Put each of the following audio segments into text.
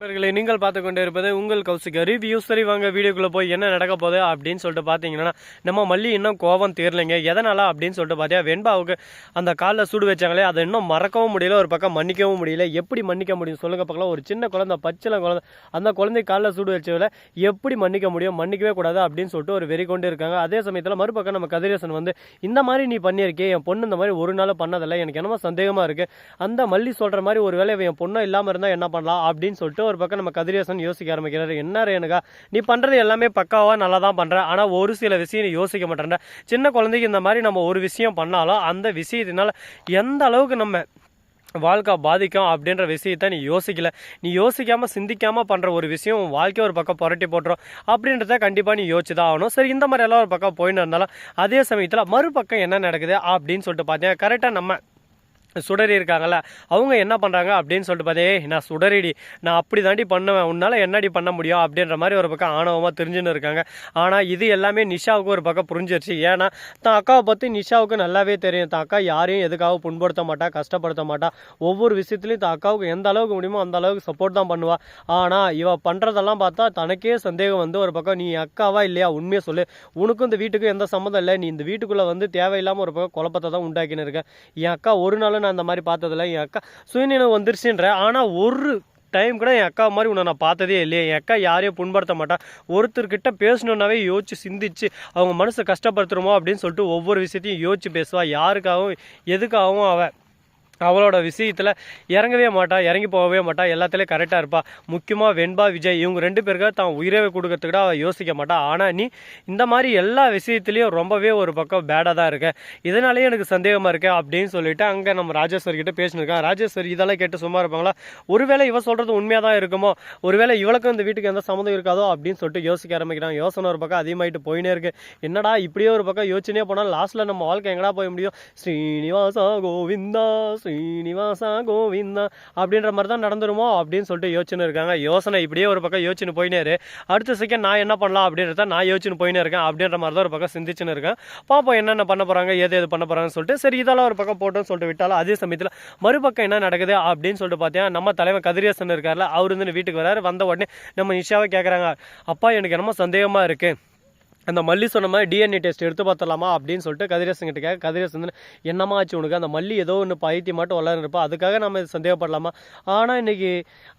இவர்களை நீங்கள் பார்த்து கொண்டு இருப்பது உங்கள் கௌசிக ரிவ்யூ. சரி வாங்க வீடியோக்குள்ளே போய் என்ன நடக்க போகுது அப்படின்னு சொல்லிட்டு பார்த்தீங்கன்னா, நம்ம மல்லி இன்னும் கோவம் தீரலைங்க. எதனால் அப்படின்னு சொல்லிட்டு பார்த்தியா, வெண்பாவுக்கு அந்த காலில் சூடு வச்சாங்களே அதை இன்னும் மறக்கவும் முடியல, ஒரு பக்கம் மன்னிக்கவும் முடியல. எப்படி மன்னிக்க முடியும் சொல்லுங்க பார்க்கலாம். ஒரு சின்ன குழந்தை, பச்சில குழந்தை, அந்த குழந்தை காலில் சூடு வச்சவளை எப்படி மன்னிக்க முடியும்? மன்னிக்கவே கூடாது அப்படின்னு சொல்லிட்டு ஒரு வெறி கொண்டு இருக்காங்க. அதே சமயத்தில் மறுபக்கம் நம்ம கதிரேசன் வந்து, இந்த மாதிரி நீ பண்ணியிருக்கே, என் பொண்ணு இந்த மாதிரி ஒரு நாள் பண்ணதில்லை, எனக்கு என்னமோ சந்தேகமாக இருக்குது. அந்த மல்லி சொல்கிற மாதிரி ஒரு வேளை என் பொண்ணு இல்லாமல் இருந்தால் என்ன பண்ணலாம் அப்படின்னு சொல்லிட்டு ஒரு பக்கம் நம்ம கதிரேசன் யோசிக்க ஆரம்பிக்கிறாரு. என்ன ரேணுகா, நீ பண்றது எல்லாமே பக்காவா நல்லா தான் பண்ற, ஆனா ஒரு சில விஷயம் நீ யோசிக்க மாட்டேன்ற. சின்ன குழந்தைக்கு இந்த மாதிரி நம்ம ஒரு விஷயம் பண்ணாலும் அந்த விஷயத்தினால எந்த அளவுக்கு நம்ம வாழ்க்கை பாதிக்கும் அப்படின்ற விஷயத்த நீ யோசிக்கல. நீ யோசிக்காம சிந்திக்காம பண்ற ஒரு விஷயம் உன் வாழ்க்கையை ஒரு பக்கம் புரட்டி போட்டுரும் அப்படின்றத கண்டிப்பா நீ யோசிச்சுதான் ஆகணும். சரி, இந்த மாதிரி எல்லாம் ஒரு பக்கம் போயின்னு இருந்தாலும் அதே சமயத்துல மறுபக்கம் என்ன நடக்குது அப்படின்னு சொல்லிட்டு பார்த்தீங்கன்னா, கரெக்டா நம்ம சுடரி இருக்காங்கல்ல, அவங்க என்ன பண்ணுறாங்க அப்படின்னு சொல்லிட்டு பார்த்தே, நான் சுடரிடி, நான் அப்படி தாண்டி பண்ணுவேன், உன்னால் என்னடி பண்ண முடியும் அப்படின்ற மாதிரி ஒரு பக்கம் ஆணவமாக தெரிஞ்சுன்னு இருக்காங்க. ஆனால் இது எல்லாமே நிஷாவுக்கு ஒரு பக்கம் புரிஞ்சிருச்சு. ஏன்னா தான் அக்காவை பற்றி நிஷாவுக்கு நல்லாவே தெரியும். தான் அக்கா யாரையும் எதுக்காக புண்படுத்த மாட்டா, கஷ்டப்படுத்த மாட்டா. ஒவ்வொரு விஷயத்துலையும் தான் அக்காவுக்கு எந்த அளவுக்கு முடியுமோ அந்த அளவுக்கு சப்போர்ட் தான் பண்ணுவா. ஆனால் இவ பண்ணுறதெல்லாம் பார்த்தா தனக்கே சந்தேகம் வந்து ஒரு பக்கம், நீ அக்காவா இல்லையா, உண்மையை சொல்லு, உனக்கும் இந்த வீட்டுக்கும் எந்த சம்மந்தம் இல்லை, நீ இந்த வீட்டுக்குள்ளே வந்து தேவையில்லாமல் ஒரு பக்கம் குழப்பத்தை தான் உண்டாக்கின்னு இருக்க. என் அக்கா ஒரு நாள் நான் அந்த மாதிரி பார்த்ததில்ல, என் அக்கா சுயநினைவு வந்துருச்சுன்ற, ஆனால் ஒரு டைம் கூட என் அக்கா மாதிரி உன்னை நான் பார்த்ததே இல்லையே. என் அக்கா யாரையும் புண்படுத்த மாட்டா. ஒருத்தர்கிட்ட பேசணுன்னாவே யோசிச்சு சிந்திச்சு அவங்க மனசை கஷ்டப்படுத்துருமோ அப்படின்னு சொல்லிட்டு ஒவ்வொரு விஷயத்தையும் யோசிச்சு பேசுவா. யாருக்காகவும் எதுக்காகவும் அவளோட விஷயத்தில் இறங்கவே மாட்டா, இறங்கி போகவே மாட்டா, எல்லாத்துலேயும் கரெக்டாக இருப்பா. முக்கியமாக வெண்பா, விஜய் இவங்க ரெண்டு பேருக்காக தான் உயிரை கொடுக்கறதுக்கு கூட அவள் யோசிக்க மாட்டா. ஆனால் நீ இந்த மாதிரி எல்லா விஷயத்துலையும் ரொம்பவே ஒரு பக்கம் பேடாக தான் இருக்க. இதனாலேயே எனக்கு சந்தேகமாக இருக்கு அப்படின்னு சொல்லிட்டு அங்கே நம்ம ராஜேஸ்வரி கிட்ட பேசினிருக்கான். ராஜேஸ்வரி இதெல்லாம் கேட்டு சும்மா இருப்பாங்களா? ஒருவேளை இவ சொல்கிறது உண்மையாக தான் இருக்குமோ, ஒருவேளை இவளுக்கும் இந்த வீட்டுக்கு எந்த சம்மந்தம் இருக்காதோ அப்படின்னு சொல்லிட்டு யோசிக்க ஆரம்பிக்கிறாங்க. யோசனை ஒரு பக்கம் அதிகமாகிட்டு போயினே இருக்கு. என்னடா இப்படியே ஒரு பக்கம் யோசனையே போனால் லாஸ்ட்டில் நம்ம வாழ்க்கை எங்கடா போய் முடியும்? ஸ்ரீனிவாசா கோவிந்தா ஸ்ரீனிவாசா கோவிந்தா அப்படின்ற மாதிரி தான் நடந்துருமோ அப்படின்னு சொல்லிட்டு யோசிச்சுன்னு இருக்காங்க. யோசனை இப்படியே ஒரு பக்கம் யோசிச்சுன்னு போயினேரு. அடுத்த செகண்ட் நான் என்ன பண்ணலாம் அப்படின்றத நான் யோசிச்சுன்னு போயினே இருக்கேன் அப்படின்ற மாதிரி தான் ஒரு பக்கம் சிந்திச்சுன்னு இருக்கேன். பாப்போம் என்னென்ன பண்ண போகிறாங்க, எது பண்ண போகிறாங்கன்னு சொல்லிட்டு. சரி, இதெல்லாம் ஒரு பக்கம் போட்டோன்னு சொல்லிட்டு விட்டாலும் அதே சமயத்தில் மறுபக்கம் என்ன நடக்குது அப்படின்னு சொல்லிட்டு பார்த்தீங்கன்னா, நம்ம தலைவன் கதிரேசன் இருக்கார்ல, அவர் வந்து வீட்டுக்கு வராரு. வந்த உடனே நம்ம நிஷாவை கேட்குறாங்க, அப்பா எனக்கு என்னமோ சந்தேகமாக இருக்குது, அந்த மல்லி சொன்ன மாதிரி டிஎன்ஏ டெஸ்ட் எடுத்து பார்த்தலாமா அப்படின்னு சொல்லிட்டு கதிரேசன் கிட்ட கேட்க. கதிரேசன் வந்து, என்னமா ஆச்சு உனக்கு, அந்த மல்லி ஏதோ ஒன்று பைத்தி மட்டும் வளர்ந்துருப்பா, அதுக்காக நம்ம சந்தேகப்படலாமா? ஆனால் இன்னைக்கு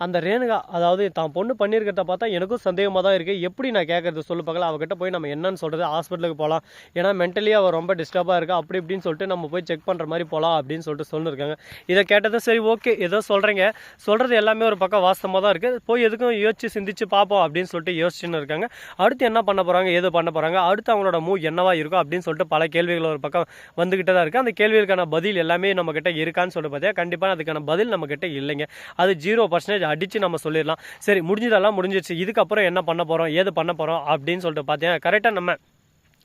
அந்த ரேணுகா, அதாவது தான் பொண்ணு பண்ணியிருக்கிறத பார்த்தா எனக்கும் சந்தேகமாக தான் இருக்குது. எப்படி நான் கேட்கறது சொல்லு பார்க்கலாம். அவகிட்ட போய் நம்ம என்னன்னு சொல்கிறது, ஹாஸ்பிட்டலுக்கு போகலாம், ஏன்னா மென்டலி அவள் ரொம்ப டிஸ்டர்பாக இருக்கா, அப்படி இப்படின்னு சொல்லிட்டு நம்ம போய் செக் பண்ணுற மாதிரி போகலாம் அப்படின்னு சொல்லிட்டு சொல்லியிருக்காங்க. இதை கேட்டதும் சரி ஓகே, ஏதோ சொல்கிறீங்க, சொல்கிறது எல்லாமே ஒரு பக்கம் வாஸ்தவமாக தான் இருக்குது, போய் எதுக்கும் யோசிச்சு சிந்திச்சு பார்ப்போம் அப்படின்னு சொல்லிட்டு யோசிச்சுன்னு இருக்காங்க. அடுத்து என்ன பண்ண போகிறாங்க, ஏது பண்ண போகிறாங்க, அடுத்து அவங்களோட மூவ் என்னவா இருக்கும் அப்படின்னு சொல்லிட்டு பல கேள்விகள் ஒரு பக்கம் வந்துகிட்டே தான் இருக்குது. அந்த கேள்விகளுக்கான பதில் எல்லாமே நம்ம கிட்ட இருக்கான்னு சொல்லிட்டு பார்த்தா கண்டிப்பாக அதுக்கான பதில் நம்ம கிட்ட இல்லைங்க. அது 0% அடித்து நம்ம சொல்லிடலாம். சரி, முடிஞ்சதெல்லாம் முடிஞ்சிச்சு, இதுக்கப்புறம் என்ன பண்ண போகிறோம், ஏது பண்ண போகிறோம் அப்படின்னு சொல்லிட்டு பார்த்தீங்கன்னா, கரெக்டாக நம்ம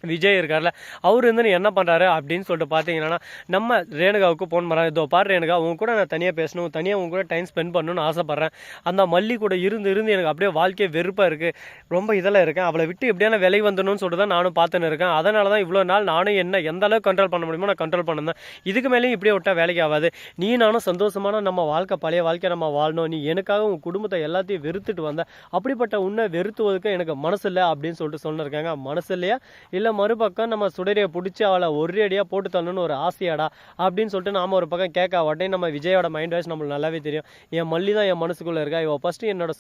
விஜய் இருக்கார்ல, அவர் வந்து என்ன பண்ணுறாரு அப்படின்னு சொல்லிட்டு பார்த்தீங்கன்னா, நம்ம ரேணுகாவுக்கு ஃபோன் பண்ணுறாரு. இதோ பாரு ரேணுகா, உங்க கூட நான் தனியாக பேசணும், தனியாக உங்க கூட டைம் ஸ்பெண்ட் பண்ணணும்னு ஆசைப்பட்றேன். அந்த மல்லி கூட இருந்து எனக்கு அப்படியே வாழ்க்கையே வெறுப்பாக இருக்குது, ரொம்ப இதெல்லாம் இருக்கேன், அவளை விட்டு எப்படியான விலை வந்துடணும்னு சொல்லிட்டு தான் நானும் பார்த்துன்னு இருக்கேன். அதனால தான் இவ்வளோ நாள் நானும் எந்த அளவுக்கு கண்ட்ரோல் பண்ண முடியுமோ நான் கண்ட்ரோல் பண்ணுறேன். இதுக்கு மேலேயும் இப்படியே விட்டால் வேலைக்கு ஆகாது. நீ நானும் சந்தோஷமான நம்ம வாழ்க்கை, பழைய வாழ்க்கை நம்ம வாழணும். நீ எனக்காக உன் குடும்பத்தை எல்லாத்தையும் வெறுத்துட்டு வந்த, அப்படிப்பட்ட உன்னை வெறுத்துவதுக்கு எனக்கு மனசு இல்லை அப்படின்னு சொல்லிட்டு சொன்னிருக்காங்க. மனசு இல்லையா, இல்லை மறுபக்கம் நம்ம சுடரியை பிடிச்சி அவளை ஒரு அடியாக போட்டு தள்ளணும்னு ஒரு ஆசையாடா அப்படின்னு சொல்லிட்டு நாம ஒரு பக்கம் கேட்க. உடனே நம்ம விஜயோட மைண்ட் வாய்ஸ் நம்மளுக்கு நல்லாவே தெரியும். என் மல்லி தான் என் மனசுக்குள்ளே இருக்கா, இவள் ஃபஸ்ட்டு என்னோட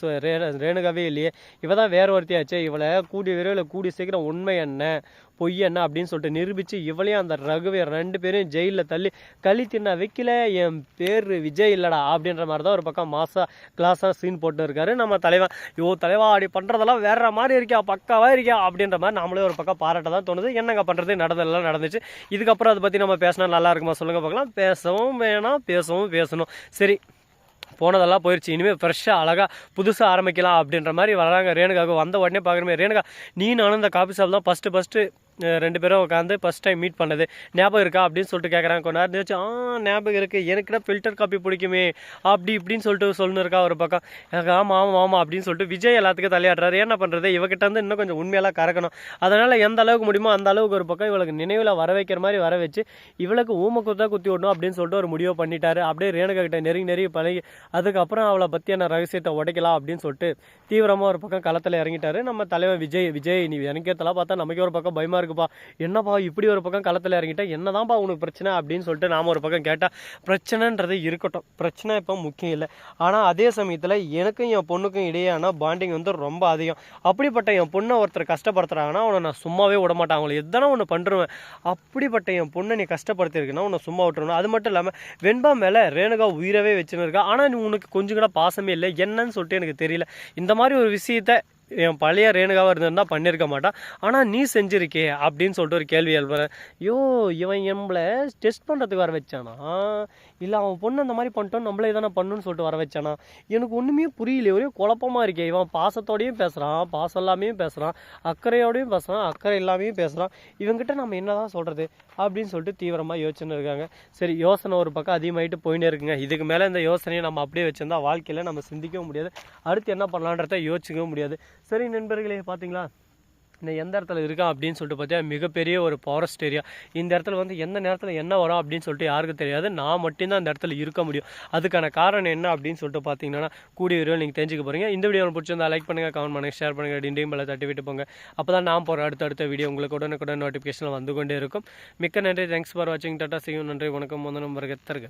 ரேணுகாவே இல்லையே, இவ தான் வேற ஒருத்தியாச்சு, இவளை கூடிய விரைவில் கூடி சீக்கிரம் உண்மை என்ன பொய் என்ன அப்படின்னு சொல்லிட்டு நிரூபித்து இவளையும் அந்த ரகுவை ரெண்டு பேரையும் ஜெயிலில் தள்ளி களி தின்ன வைக்கல, என் பேர் விஜய் இல்லடா அப்படின்ற மாதிரி தான் ஒரு பக்கம் மாசா கிளாஸாக சீன் போட்டு இருக்காரு நம்ம தலைவன். தலைவா அப்படி பண்ணுறதெல்லாம் வேற மாதிரி இருக்கா, பக்காவாக இருக்கா அப்படின்ற மாதிரி நம்மளே ஒரு பக்கம் பாராட்ட தான் தோணுது. என்னங்க பண்ணுறது, நடந்ததெல்லாம் நடந்துச்சு. இதுக்கப்புறம் அதை பற்றி நம்ம பேசினா நல்லா இருக்குமா சொல்லுங்க பார்க்கலாம். பேசவும் வேணாம், பேசணும். சரி, போனதெல்லாம் போயிடுச்சு, இனிமேல் ஃப்ரெஷ்ஷாக அழகாக புதுசாக ஆரம்பிக்கலாம் அப்படின்ற மாதிரி வராங்க. ரேணுகாவுக்கு வந்த உடனே பார்க்குறமே, ரேணுகா நீ நானும் இந்த காஃபி ஷாப் தான் ஃபஸ்ட்டு 2 பேரும் உட்காந்து ஃபஸ்ட் டைம் மீட் பண்ணது ஞாபகம் இருக்கா அப்படின்னு சொல்லிட்டு கேட்குறாங்க. கொஞ்ச நேரம் இருந்துச்சு, ஞாபகம் இருக்குது, எனக்குடா ஃபில்டர் காப்பி பிடிக்குமே அப்படி இப்படின்னு சொல்லிட்டு சொல்லணுருக்கா ஒரு பக்கம். எனக்கு ஆமாம் அப்படின்னு சொல்லிட்டு விஜய் எல்லாத்துக்கும் தலையாடுறாரு. என்ன பண்ணுறது, இவகிட்ட வந்து இன்னும் கொஞ்சம் உண்மையெல்லாம் கறக்கணும். அதனால் எந்த அளவுக்கு முடியுமோ அந்த அளவுக்கு ஒரு பக்கம் இவளுக்கு நினைவில் வர வைக்கிற மாதிரி வர வச்சு இவளுக்கு ஊமக்குத்தான் குத்தி விடணும் அப்படின்னு சொல்லிட்டு ஒரு முடிவு பண்ணிட்டாரு. அப்படியே ரேணுகா கிட்ட நெருங்கி பழகி அதுக்கப்புறம் அவளை பற்றியான ரகசியத்தை உடைக்கலாம் அப்படின்னு சொல்லிட்டு தீவிரமாக ஒரு பக்கம் களத்தில் இறங்கிட்டாரு நம்ம தலைவன் விஜய். நீ இறங்கிறதெல்லாம் பார்த்தா நமக்கே ஒரு பக்கம் பயமாக இருக்குப்பா, என்னப்பா இப்படி ஒரு பக்கம் களத்தில் இறங்கிட்டா, என்னதான்ப்பா உனக்கு பிரச்சனை அப்படின்னு சொல்லிட்டு நாம் ஒரு பக்கம் கேட்டால், பிரச்சனைன்றது இருக்கட்டும், பிரச்சனை இப்போ முக்கியம் இல்லை, ஆனால் அதே சமயத்தில் எனக்கும் என் பொண்ணுக்கும் இடையேயான பாண்டிங் வந்து ரொம்ப அதிகம். அப்படிப்பட்ட என் பொண்ணை ஒருத்தர் கஷ்டப்படுத்துறாங்கன்னா அவனை நான் சும்மாவே விட மாட்டேன், அவங்களை எதனா ஒன்று பண்ணுருவேன். அப்படிப்பட்ட என் பொண்ணை நீ கஷ்டப்படுத்திருக்குன்னா உன்னை சும்மா விட்டுருணும். அது மட்டும் இல்லாமல் வெண்பா மேலே ரேணுகா உயிரவே வச்சுன்னு இருக்கா, ஆனால் நீ உனக்கு கொஞ்சம் கூட பாசமே இல்லை, என்னன்னு சொல்லிட்டு எனக்கு தெரியல. இந்த மாதிரி ஒரு விஷயத்த என் பழைய ரேணுகாவாக இருந்திருந்தால் பண்ணியிருக்க மாட்டான், ஆனால் நீ செஞ்சிருக்கே அப்படின்னு சொல்லிட்டு ஒரு கேள்வி எழுப்புறேன். இவன் நம்மளை டெஸ்ட் பண்ணுறதுக்கு வர வச்சானா, இல்லை அவன் பொண்ணு அந்த மாதிரி பண்ணிட்டோம் நம்மளே எதனா பண்ணுன்னு சொல்லிட்டு வர வச்சானா, எனக்கு ஒன்றுமே புரியல, ஒரே குழப்பமாக இருக்கே. இவன் பாசத்தோடையும் பேசுகிறான், பாசம் இல்லாமையும் பேசுகிறான், அக்கறையோடையும் பேசுகிறான், அக்கறை இல்லாமையும் பேசுகிறான். இவங்ககிட்ட நம்ம என்ன தான் சொல்கிறது அப்படின்னு சொல்லிட்டு தீவிரமாக யோசனை இருக்காங்க. சரி, யோசனை ஒரு பக்கம் அதிகமாகிட்டு போயினே இருக்குங்க. இதுக்கு மேலே இந்த யோசனையை நம்ம அப்படியே வச்சுருந்தா வாழ்க்கையில் நம்ம சிந்திக்கவும் முடியாது, அடுத்து என்ன பண்ணலான்றத யோசிக்கவும் முடியாது. சரி நண்பர்களே, பார்த்தீங்களா இந்த எந்த இடத்துல இருக்கான் அப்படின்னு சொல்லிட்டு பார்த்தீங்கன்னா மிகப்பெரிய ஒரு ஃபாரஸ்ட் ஏரியா. இந்த இடத்துல வந்து எந்த நேரத்தில் என்ன வரும் அப்படின்னு சொல்லிட்டு யாருக்கும் தெரியாது, நான் மட்டும்தான் அந்த இடத்துல இருக்க முடியும். அதுக்கான காரணம் என்ன அப்படின்னு சொல்லிட்டு பார்த்தீங்கன்னா கூடிய விரைவில் நீங்கள் தெரிஞ்சுக்க போகிறீங்க. இந்த வீடியோ பிடிச்சிருந்தா லைக் பண்ணுங்கள், கமெண்ட் பண்ணுங்கள், ஷேர் பண்ணுங்கள், டிண்டையும் பல தட்டி விட்டு போங்க. அப்போ தான் நான் போகிற அடுத்த வீடியோ உங்களுக்கு உடனுக்குடன் நோட்டிஃபிகேஷன் வந்து கொண்டே இருக்கும். மிக்க நன்றி, தேங்க்ஸ் ஃபார் வாட்சிங், டாடா, see you, நன்றி, வணக்கம், வந்தனம், வருக தருக.